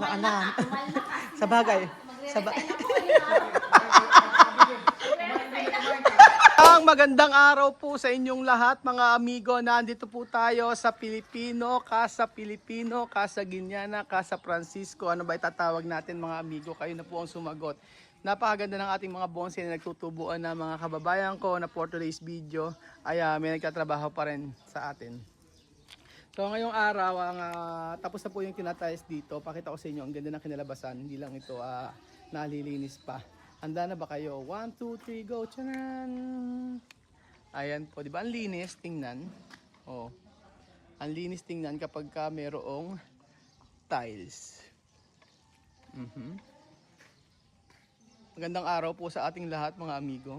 alam. Sa bagay. Ang magandang araw po sa inyong lahat mga amigo. Nandito po tayo sa Casa Guiñana, Casa Francisco. Ano ba itatawag natin mga amigo? Kayo na po ang sumagot. Napakaganda ng ating mga bonsai na nagtutubuan na mga kababayan ko na for today's video ay may nagtatrabaho pa rin sa atin. So ngayong araw, tapos na po yung tinatiles dito. Pakita ko sa inyo, ang ganda ng kinalabasan. Hindi lang ito nalilinis pa. Handa na ba kayo? 1, 2, 3, go! Tchanan! Ayan po, di ba? Ang linis, tingnan. Oh. Ang linis tingnan kapag ka mayroong tiles. Magandang araw po sa ating lahat mga amigo.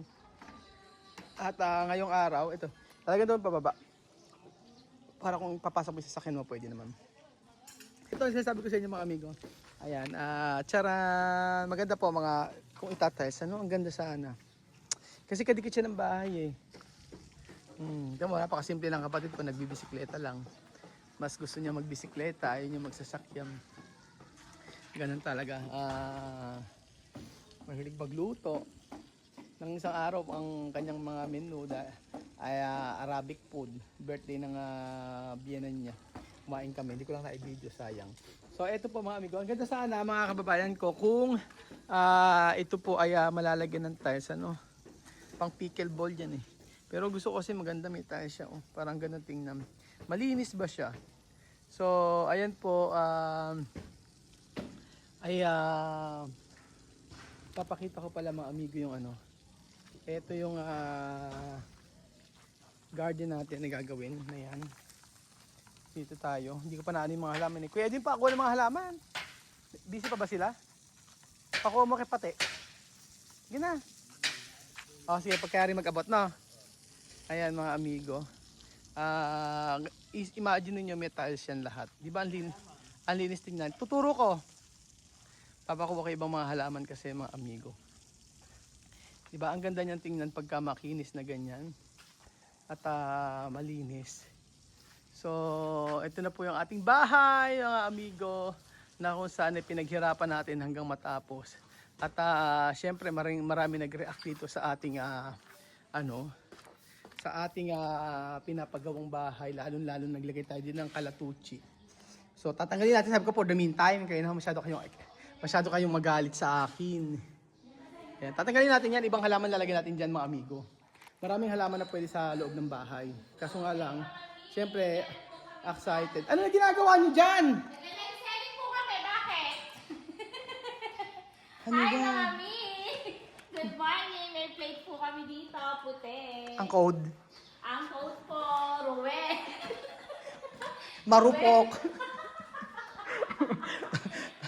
At ngayong araw, ito, talaga doon pababa. Para kung papasok mo sa sasakyan mo, pwede naman. Ito ang sinasabi ko sa inyo mga amigo. Ayan, tsaran! Maganda po mga, kung itatiles, ano, ang ganda sana. Kasi kadikit siya ng bahay eh. Tama, napakasimple lang kapatid ko, nagbibisikleta lang. Mas gusto niya magbisikleta, ayaw niya magsasakyam. Ganun talaga. Mahilig magluto. Nang isang araw, ang kanyang mga menu ay Arabic food. Birthday ng biyenan niya. Kumain kami. Hindi ko lang na-video, sayang. So, ito po mga amigo. Ang ganda sana mga kababayan ko kung ito po ay malalagyan ng tiles. Ano? Pang pickleball yan eh. Pero gusto ko kasi maganda may tiles siya. Oh. Parang ganda tingnan. Malinis ba siya? So, ayan po. Papakita ko pala mga amigo yung ano. Ito yung garden natin na gagawin na yan. Dito tayo. Hindi ko pa naano yung mga halaman eh. Kuya din pa ako ng mga halaman. Busy pa ba sila? Pakuha mo kay pati. Sige na. O sige, pagkayari mag-abot na. Ayan mga amigo. Imagine nyo may tiles yan lahat. Di ba ang linis tingnan? Tuturo ko. Papakuha ko ibang mga halaman kasi mga amigo. Diba ang ganda niyang tingnan pagka makinis na ganyan at malinis. So ito na po yung ating bahay mga amigo na kung saan ay pinaghirapan natin hanggang matapos. At syempre marami nag-react dito sa ating pinapagawang bahay, lalo naglagay tayo din ng kalatuchi. So tatanggalin natin, sabi ko for the meantime, kaya na masyado kayong magalit sa akin. Ayan, tatanggalin natin yan, ibang halaman lalagyan natin dyan mga amigo. Maraming halaman na pwede sa loob ng bahay. Kaso nga lang, syempre, excited. Ano na ginagawa niyo dyan? Nag-selling po kami, bakit? Ano Hi, yan? Mami! Good morning! May plate po kami dito, puti. Ang code? Ang code po, Ruwe. Marupok.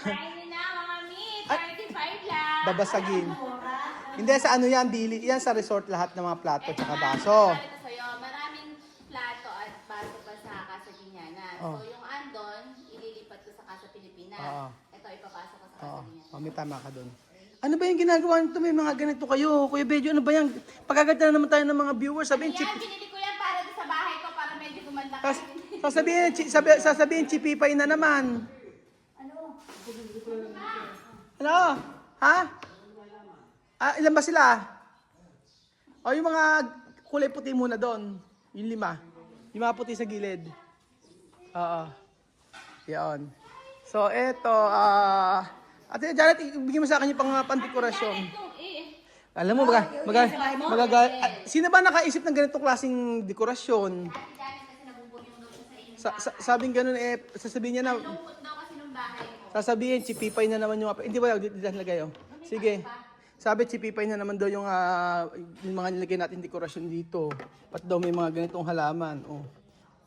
Kainin na, mga mi. 35 lang. Babasagin. Ay, mura. Hindi, sa ano yan, bili. Yan sa resort lahat ng mga plato at saka baso. Ito sa'yo, maraming plato at baso pa sa Casa Guiñana. Oh. So, yung andon, ililipat ko sa Casa Pilipinas. Oo. Ito, ipapasok ko sa Casa Oo, Guiñana. may tama ka doon. Ano ba yung ginagawa nito? May mga ganito kayo. Kuya Bejo, ano ba yan? Pagkaganda na naman tayo ng mga viewers. Sabihin, Yan, binili ko yan para sa bahay ko para medyo gumanda ka. sasabihin, chipipay na naman. Ano? Ano? Ha? Ilan ba sila? O yung mga kulay puti muna doon. Yung 5. Yung mga puti sa gilid. Oo. Yan. So, eto. Ate Janet, ibigay mo sa akin yung pandekorasyon. Alam mo, sino ba nakaisip ng ganitong klaseng dekorasyon? Sabing ganun sasabihin niya na, Lungkot daw kasi nung bahay ko. sasabihin, chipipay na naman yung, hindi ba, dito lagay oh. Sige. Sabi, chipipay na naman daw yung mga nilagay natin dekorasyon dito. Pat daw may mga ganitong halaman. Oh.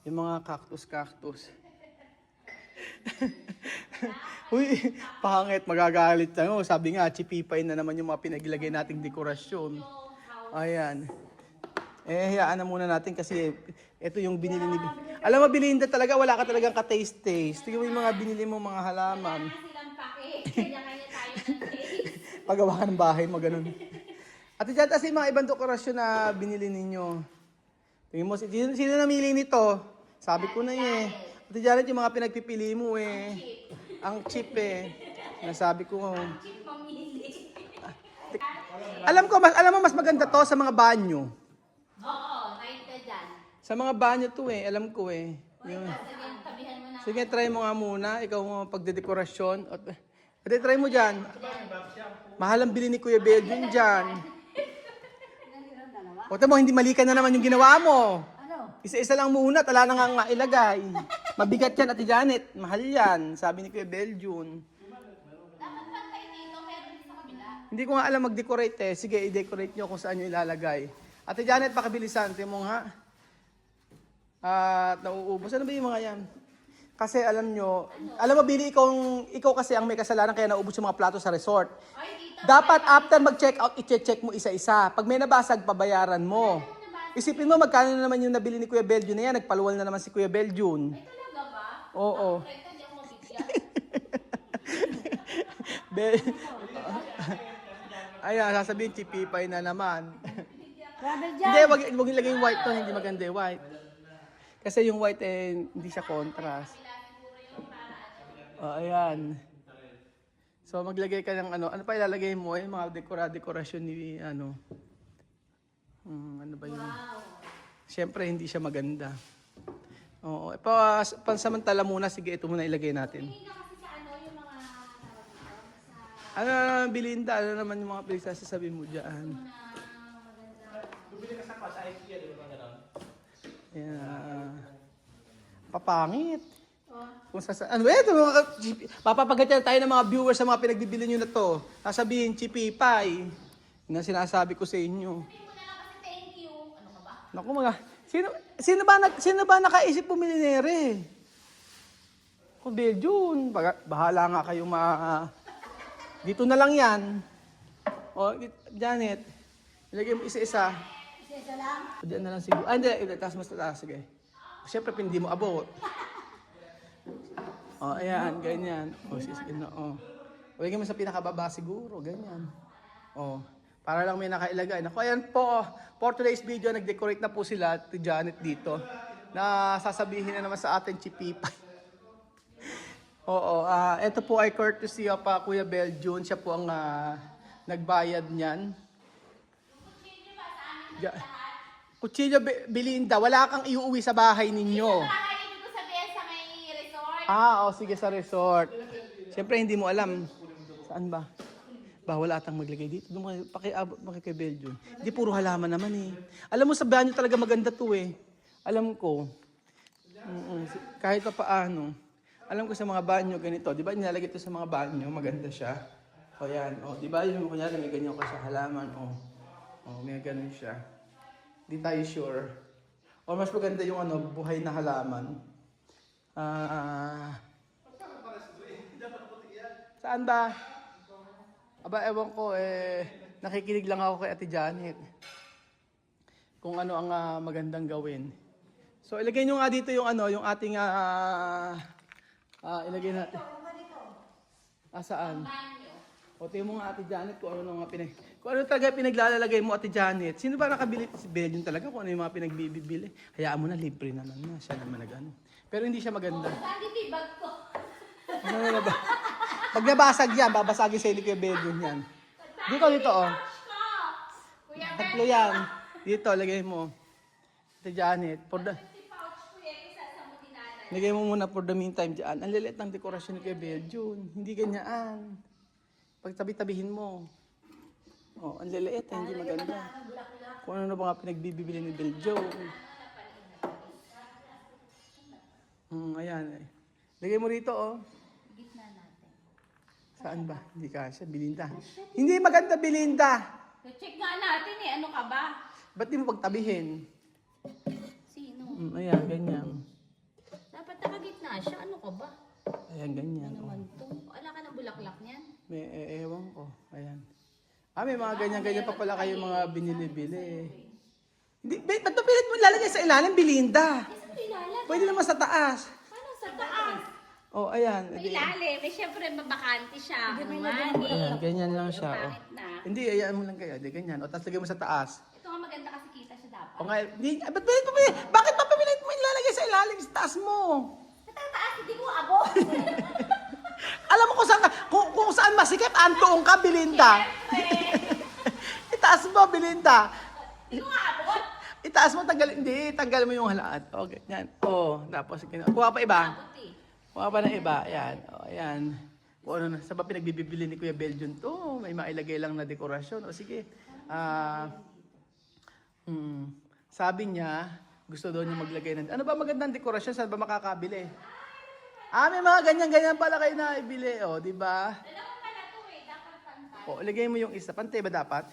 Yung mga cactus. Uy, pangit, magagalit na. Oh. Sabi nga, chipipay na naman yung mga pinaglagay nating dekorasyon. Ayan. Hayaan na muna natin kasi ito yung binili ni... Alam mo, Belinda talaga, wala ka talagang ka-taste. Tingnan mo yung mga binili mo, mga halaman. Wala silang pake. Kanya-kanya tayo ng taste. Pagawa ka ng bahay mo, ganun. At dyan, kasi mga ibang dekorasyon na binili ninyo. Tingnan mo, sino namili nito? Sabi ko na eh. At dyan, yung mga pinagpipili mo eh. Ang cheap eh. Nasabi ko. Cheap mamili. Alam mo mas maganda to sa mga banyo. Oo, kahit ka dyan. Sa mga banyo to eh, alam ko eh. Yung, Sige, tabihan mo na. sige, try mo nga muna. Ikaw mo pagdedekorasyon. Ate, try mo dyan. Mahal ang bili ni Kuya Belgian dyan. O mo, hindi mali ka na naman yung ginawa mo. Ano? Isa-isa lang muna, tala na nga ilagay. Mabigat yan, Ate Janet. Mahal yan, sabi ni Kuya Belgian. Dapat pantay dito, meron din sa kabila. Hindi ko nga alam mag-decorate eh. Sige, i-decorate nyo kung saan nyo ilalagay. Ate Janet, pakabilisan. Tingnan mo nga. At nauubos. Ano ba yung mga yan? Kasi alam nyo, alam mo, Billy, ikaw kasi ang may kasalanan kaya naubos yung mga plato sa resort. Ay, dito. Dapat after mag-check out, i-check mo isa-isa. Pag may nabasag, pabayaran mo. Isipin mo, magkano na naman yung nabili ni Kuya Belgian na yan? Nagpaluwal na naman si Kuya Belgian. Ay, talaga ba? Oo. Ito, hindi ako mabigyan. Ayan, sasabihin, chipipay na naman. Travel Hindi, wag ilagay yung white to, hindi maganda yung white. Kasi yung white eh, hindi siya contrast. Ayan. So maglagay ka ng ano pa ilalagay mo eh, mga dekorasyon ni ano. Ano ba yun? Siyempre hindi siya maganda. Oo, pansamantala muna, sige ito muna ilagay natin. Hindi na kasi sa ano, yung mga sa Ano Belinda, ano naman yung mga pinagsasabi mo diyan? maganda. Bumili ka sa IKEA, di ba gano'n? Yeah. Papangit. Kung ano ito, papapagatyan tayo ng mga viewers sa mga pinagbibili nyo na to. Sasabihin, chipipay. Na sinasabi ko sa inyo. Sabihin mo na lang kasi thank you. Ano ka ba? Naku mga, sino ba nakaisip pumili nere? Kung Belgian, bahala nga kayo dito na lang yan. O, Janet, ilagay mo isa-isa. Isa lang. O, diyan na lang siguro. Ah, hindi, taas mas taas, sige. Siyempre, hindi mo abot. O, ayan, ganyan. O, sige na, o. Ilagay mo sa pinakababa siguro, ganyan. O, para lang may nakailagay. Naku, ayan po, for today's video, nag-decorate na po sila, si Janet dito, na sasabihin na naman sa atin, chipipay. Oo, ito po ay courtesy of Kuya Belgian. Siya po ang nagbayad niyan. Kutsilyo Belinda, wala kang iuwi sa bahay ninyo. Bahay, hindi ko sabihin sa may resort. Sige sa resort. Siyempre hindi mo alam. Saan ba? Bawal atang maglagay dito. Doon pakiabot mo kay Belgian. Hindi puro halaman naman eh. Alam mo sa banyo talaga maganda to eh. Alam ko. Kahit pa paano. Alam ko sa mga banyo ganito. Di ba nilalagay ito sa mga banyo? Maganda siya. O yan. O, di ba yung kunyari may ganyan ka sa halaman. O, may ganun siya. Di tayo sure. O mas maganda yung buhay na halaman. Saan ba? Aba, ewan ko nakikinig lang ako kay Ate Janet. Kung ano ang magandang gawin. So ilagay nyo nga dito yung yung ating ilagay natin. Saan? O tingnan mo nga Ate Janet kung ano talaga pinaglalagay mo Ate Janet. Sino ba nakabili? Si Belgian talaga kung ano yung mga pinagbibili. Hayaan mo na, libre naman na. Siya naman nag-ano. Pero hindi siya maganda. Saan dito yung bag ko? Ano ba? Pag nabasag yan, babasagin sa Kuya Belgian yan. Dito oh. Kuya Tatlo yan. Dito, lagay mo. Ate Janet. pouch ko eh, kung saan mo dinala. Lagay mo muna for the meantime dyan. Ang lilit ng dekorasyon ni Kuya Belgian. Hindi ganyan. Pagtabi-tabihin mo. Ang liliit, hindi maganda. Kung ano na ba nga pinagbibili ni Belgian. Ayan. Lagay mo rito, oh. Gitna natin. Saan ba? Hindi kasya. Belinda. Hindi maganda, Belinda. Check nga natin eh, ano ka ba? Ba't di mo pagtabihin? Sino? Ayan, ganyan. Dapat nakagitna siya, ano ka ba? Ayan, ganyan. Ano naman to? Wala ka ng bulaklak niyan? May ewan ko. Ayan. May mga ganyan-ganyan pa pala kayo mga binili-bili. Hindi, ba't ba pilit mo ilalagay sa ilalim, Belinda? Saan ilalim? Pwede naman sa taas. Paano sa taas? Ayan. May ilalim, may syempre mabakante siya. Ayan, ganyan lang siya. Pangit na. Hindi, ayaan mo lang kayo. Hindi, ganyan. Tapos lagay mo sa taas. Ito nga maganda kasi kita siya dapat. Bakit pa pilit mo ilalagay sa ilalim sa taas mo? Sa taas, hindi ko abot. Alam mo kung saan masikip, antuong ka, Belinda. Itaas mo, Belinda. Hindi ko maabot. Itaas mo, tanggal mo yung halaat. O, ganyan. O, tapos, kuha pa iba. Maabot eh. Kuha pa ng iba. Ayan. O, ayan. Kung ano na, sa ba pinagbibili ni Kuya Belgian to? May mailagay lang na dekorasyon. O, sige. Sabi niya, gusto daw niya maglagay ng... Ano ba magandang dekorasyon? Saan ba makakabili? May mga ganyan-ganyan pala kayo na ibili. O, di ba? Dalawa pala to eh. Dapat pantay. O, ilagay mo yung isa. Pantay ba dapat?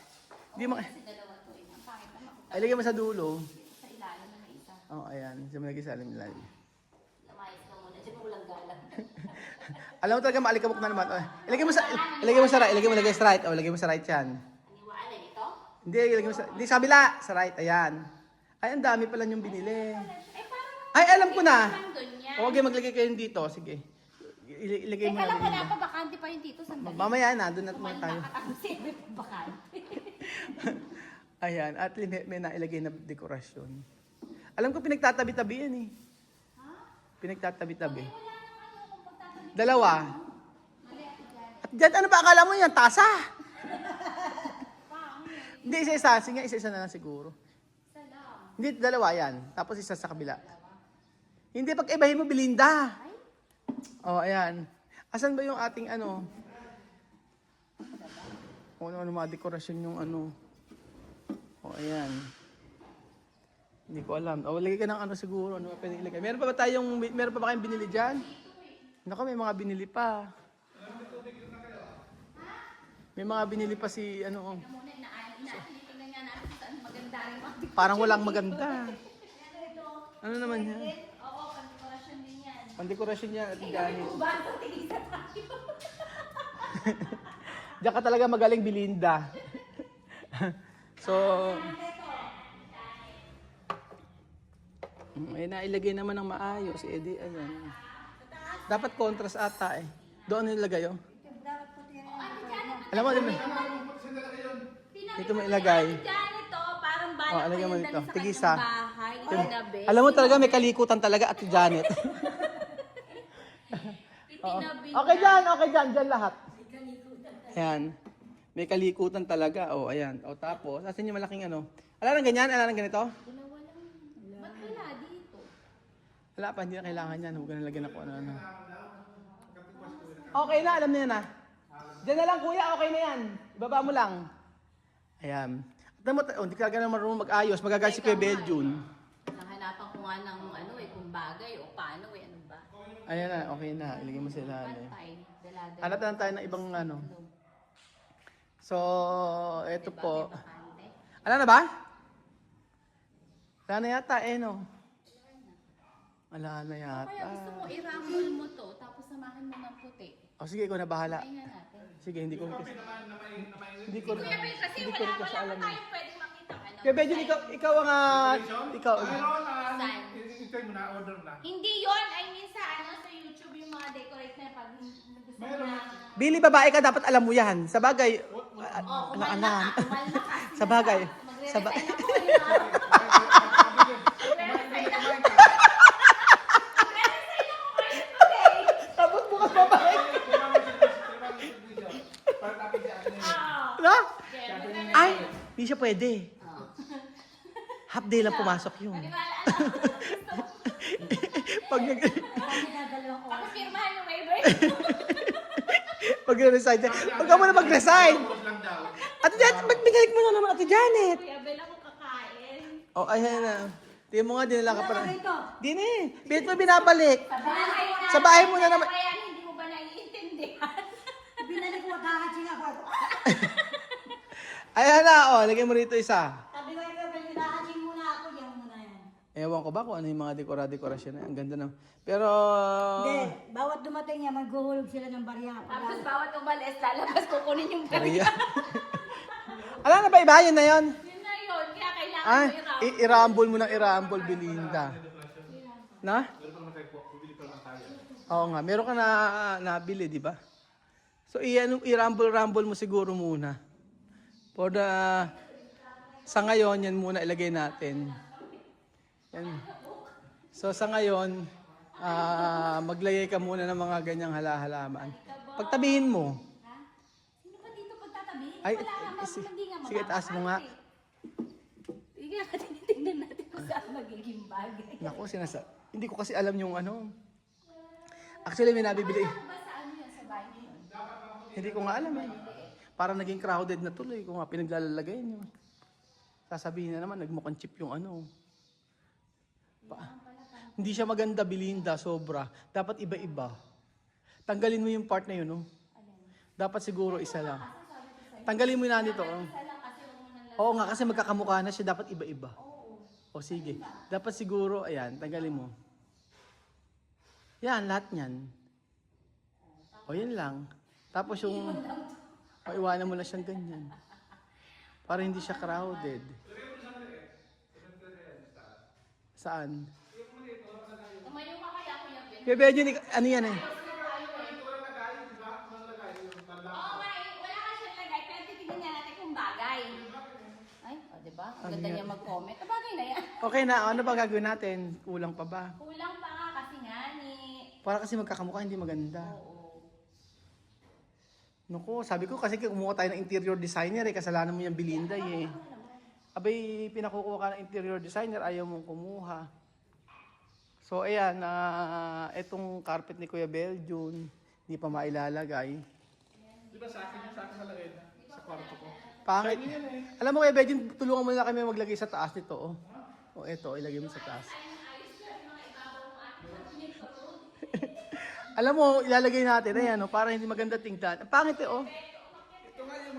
Hindi mo... Kasi dalawa to eh. Ang pangit naman kung Ay, ilagay mo sa dulo. sa ilalim na may isa. O, ayan. Diyan mo lagay sa alim. Lamayas ka muna. Diyan mo lang galang. Alam mo talaga, maalikabok na naman. O, ilagay mo sa right. Ilagay mo sa right. O, ilagay mo sa right yan. Aniwala ito? Hindi, ilagay mo sa... Hindi, sa kabila. Sa right. Ayan. Ay, ang dami pala yung binili. Eh parang Ay, alam ko na. lang doon yan. Okay, maglagay kayo dito. Sige. Ilagay mo Teka lang, na wala rin. pa bakante pa yun dito. Sandali. Mamaya na, doon na muna tayo. Ang sebe pa bakante. Ayan, at may nailagay na dekorasyon. Alam ko pinagtatabi-tabi yan eh. Pinagtatabi-tabi. Dalawa. At dyan, ano ba akala mo yan? Tasa? Hindi, isa-isa. Sige, isa-isa na lang siguro. Hindi, dalawa yan. Tapos isa sa kabila. Hindi, pag-ibahin mo, Belinda. Oh, ayan. Asan ba yung ating ano? O ano mga dekorasyon yung ano? O, ayan. Hindi ko alam. O, lagay ka ng ano siguro. Ano pwede ilagay? Meron pa ba kayong binili dyan? Naku, may mga binili pa. May mga binili pa si ano. Muna, inaalitin nga natin kung saan maganda rin mga Parang walang maganda. Ano naman yan? Oo, pang-dekorasyon din yan. Pandekorasyon niya at Janet. Baso, tigisa tayo. Diyan ka talaga magaling, Belinda. So, nailagay naman ng maayos. Edi, ayan. Dapat contrast ata eh. Doon nilagay oh. Alam mo, dito mo ilagay. Janet to, parang balak Oh, alagyan mo ko dito. yung dali sa Tigisa. kanyang bahay. Itinabi. Alam mo talaga may kalikutan talaga at Janet. Oo. Itinabi. Okay dyan, dyan lahat. Ayan. May kalikutan talaga. Oh, ayan. O tapos, asan yung malaking ano? Ala nang ganyan? Ala nang ganito? Dalawa lang. Ba't wala dito? Wala pa, hindi na kailangan yan. Huwag ka nalagyan ako ano. Okay na, alam na yan ah. Diyan na lang kuya, okay na yan. Ibaba mo lang. Ayan. At hindi ka na marunong mag-ayos. Magagay si Kuya Beljun. Nahanapan ko nga ng ano eh, kung bagay o paano eh, ano ba? Ayan na, okay na. Ilagay mo sila. Pantay, dalada. Hanap na lang tayo ng ibang ano. So, eto po. Bakante. Ala na ba? Wala na yata eh, no? Wala na Kaya gusto yata. mo i-rumble mo to, tapos samahan mo ng puti. O sige, ikaw na bahala. Kaya natin. Sige, hindi ko Kuya Bay, kasi hindi ko rin kasi wala alam. pa tayong pwedeng makita ano. Kaya Benjo, ikaw ang ikaw. Saan? Ito'y mo na, order na. Hindi yon, I mean sa ano sa YouTube yung mga decorate na pag gusto mo na. Bili babae ka, dapat alam mo yan. Sa bagay, Oh, anak. kumalma ka. Sa bagay. Magre-resign ako ngayon. Magre-resign ako. Magre-resign ako ngayon today. Tapos bukas babae. Para tapos siya ano yun. Na? Yeah, magre-resign. Ay, hindi siya pwede. Oh. Half day lang pumasok yun. Maniwala ako. Pag nag Pakipirmahan yung waiver. resign Huwag ka muna mag-resign. Tapos lang daw. Ate Janet, ba't binalik mo na naman Ate Janet? Kuya Bel ako kakain. Oh, ayan na. Tingnan mo nga, dinala ka pa na. Di na eh. Bit mo binabalik. Sa bahay mo na naman. Kaya hindi mo ba naiintindihan? Binalik ko, kakaching ako. Ayan na, oh. Lagyan mo rito isa. Sabi ko, ikaw, kakaching muna ako, yan muna yan. Ewan ko ba kung ano yung mga dekorasyon na. Ang ganda na. Pero... Hindi, bawat dumating niya, maghuhulog sila ng barya. Tapos bawat umalis, lalabas kukunin yung Korea. barya. Ala na ba iba? Yun na yun? Yun na yun, kaya kailangan Ay, mo i-round. i-rumble mo ng i-rumble, Belinda. Na? Oo nga, meron ka na nabili, di ba? So, i-rumble mo siguro muna. For the... Sa ngayon, yan muna ilagay natin. Yan. So, sa ngayon, maglagay ka muna ng mga ganyang halaman. Pagtabihin mo. Ha? Sino ba dito pagtatabi? Ay, Wala nga, sige, hindi nga sige, taas mo nga. Sige nga, tinitignan natin kung saan magiging bagay. Naku, hindi ko kasi alam yung ano. Actually, may nabibili. Ano ba sa ano yun, sa bahay niyo yun? Hindi ko nga alam eh. Parang naging crowded na tuloy kung nga pinaglalagay niyo. Sasabihin na naman, nagmukhang cheap yung ano. Hindi siya maganda, Belinda, sobra. Dapat iba-iba. Tanggalin mo yung part na yun, no? Dapat siguro isa lang. Tanggalin mo na nito, oh. Oo nga, kasi magkakamukha na siya, dapat iba-iba. O sige. Dapat siguro, ayan, tanggalin mo. Yan, lahat yan. O yan lang. Tapos yung, iwanan mo na siyang ganyan. Para hindi siya crowded. Saan? Tumayo ka kaya, Kuya Ben? Kaya medyo, ano yan eh? Oo nga, wala ka siyang lagay, pero titignan niya natin kung bagay. Ay, o diba? Ang ganda niya mag-comment. Bagay na yan. Okay na, ano ba gagawin natin? Kulang pa ba? Kulang pa nga kasi nga ni... Para kasi magkakamukha, hindi maganda. Oo. Naku, sabi ko kasi kumuha tayo ng interior designer eh, kasalanan mo yung Belinda eh. Abay, pinakukuha ka ng interior designer, ayaw mong kumuha. So ayan, itong carpet ni Kuya Beljun, hindi pa mailalagay. Di ba sa akin yung sa akin nalagay na? Sa kwarto ko. Pangit. Alam mo Kuya Beljun, tulungan mo na kami maglagay sa taas nito. Oh. O eto, ilagay mo sa taas. Alam mo, ilalagay natin, ayan, oh, para hindi maganda tingnan. Ang pangit eh, oh. Ito nga yung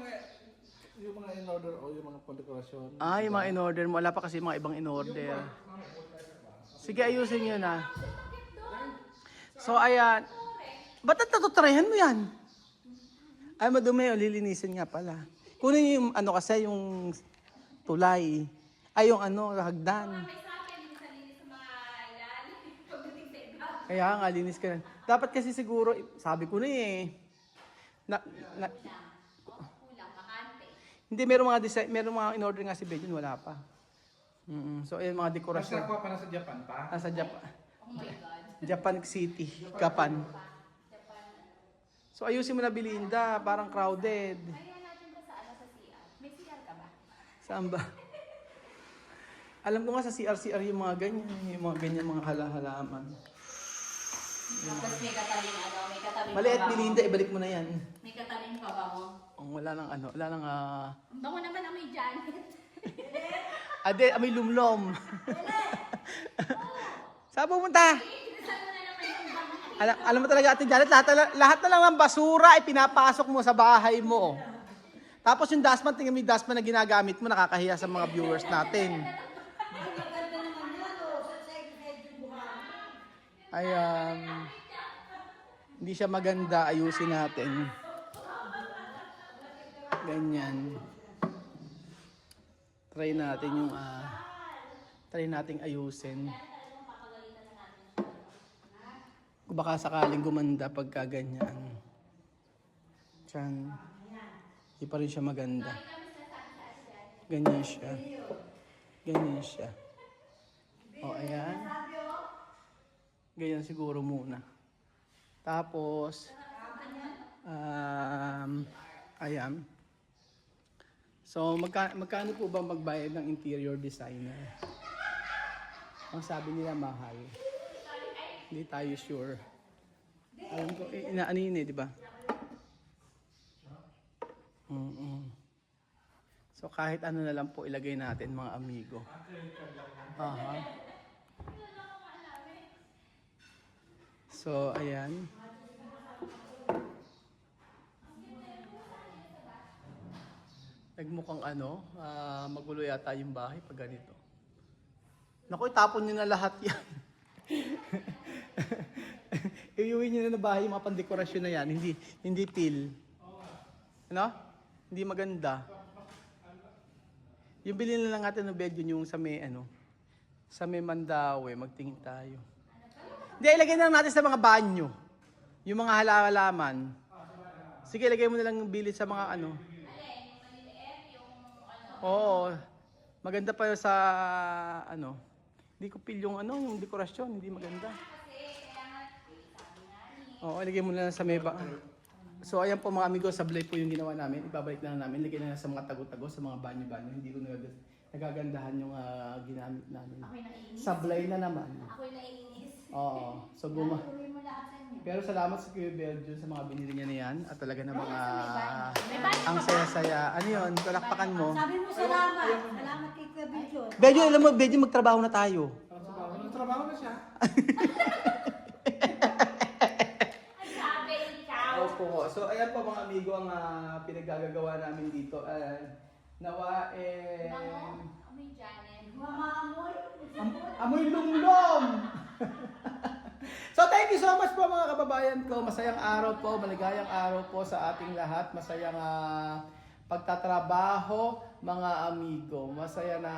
mga in-order o yung mga pandekorasyon. Ah, yung mga in-order mo. Wala pa kasi mga ibang in-order. Sige, ayusin nyo na. So, ayan. Ba't natuturayan mo yan? Ay, madumi. O, lilinisin nga pala. Kunin nyo yung, ano kasi, yung tulay. Ay, yung ano, hagdan. May sa akin, hindi sa linis sa mga ilalim. Pagdating sa iba. Kaya nga, linis ka na. Dapat kasi siguro, sabi ko na eh. Kulang, bakante. Hindi, merong mga design, merong mga in-order nga si Bejun, wala pa. So, ayun, mga Mas dekorasyon. nakuha pa na sa Japan pa. Nasa Japan. Oh my God. Japan City, Japan. So ayusin mo na Belinda, parang crowded. Kaya natin ba sa ano sa CR? May CR ka ba? Saan ba? Alam ko nga sa CR yung mga ganyan, mga halaman. Tapos may katabing ano, may katabing Maliit pabango. Belinda, ibalik mo na yan. May katabing pabango. Wala nang ano, wala nang Ang bango naman ang may Janet. ade, may lumlom. Saan pupunta? Saan mo na naman yung bango? Alam mo talaga Ate Janet, lahat na lang ng basura ay pinapasok mo sa bahay mo. Tapos yung dustpan, tingnan mo yung dustpan na ginagamit mo, nakakahiya sa mga viewers natin. Ay, hindi siya maganda, ayusin natin. Ganyan. Try natin yung, try nating ayusin. Kung baka sakaling gumanda pagka ganyan. Diyan. Hindi pa rin siya maganda. Ganyan siya. Ganyan siya. O, ayan. Ganyan siguro muna. Tapos, ayan. So, magkano po ba magbayad ng interior designer? Ang sabi nila mahal. Hindi tayo sure. Alam ko, inaano yun eh, di ba? So, kahit ano na lang po ilagay natin mga amigo. Aha. So, ayan. Nagmukhang ano, magulo yata yung bahay pag ganito. Naku, itapon nyo na lahat yan. Iuwi nyo na bahay yung mga pandekorasyon na yan. Hindi pil. Ano? Hindi maganda. Yung bilhin na lang natin ng bed yun yung sa may ano, sa may Mandaue, magtingin tayo. Hindi, ilagay na lang natin sa mga banyo. Yung mga halaman. Sige, ilagay mo na lang yung bilhin sa mga ano. Oo. Maganda pa yun sa ano. Hindi ko feel yung ano, yung dekorasyon, hindi maganda. Oo, ilagay mo na lang sa may So ayan po mga amigo, sablay po yung ginawa namin. Ibabalik na lang namin. Lagyan na lang sa mga tago-tago, sa mga banyo-banyo. Hindi ko nagagandahan yung ginamit namin. Ako'y naiinis. Sablay na naman. Ako'y naiinis. Oo. So Uwi mo lahat sa inyo. Pero salamat sa Kuya Belgium sa mga binili niya na yan. At talaga namang May banyo ang pa ba? saya-saya. Ano yun? Palakpakan mo. Sabi mo salamat. Salamat kay Kuya Bichon. Belgium, alam mo, Belgium, magtrabaho na tayo. Nagtrabaho na siya. Ay, sabi, ikaw. Opo. So ayan po mga amigo ang pinaggagawa namin dito. Nawa Bango. Amoy Janet. Mamaamoy. amoy lumlom! So thank you so much po mga kababayan ko. Masayang araw po, maligayang araw po sa ating lahat. Masayang pagtatrabaho mga amigo. Masaya na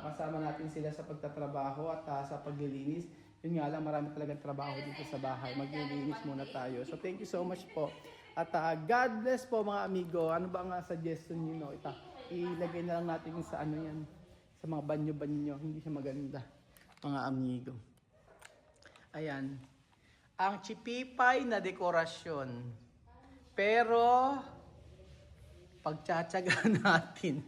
kasama natin sila sa pagtatrabaho at sa paglilinis. Yun nga lang, marami talagang trabaho dito sa bahay. Maglilinis muna tayo. So thank you so much po. At God bless po mga amigo. Ano ba ang suggestion niyo? No? Ilagay na lang natin sa ano yan. Sa mga banyo-banyo. Hindi siya maganda. Mga amigo. Ayan. Ang chipipay na dekorasyon. Pero, pagtsatsaga natin.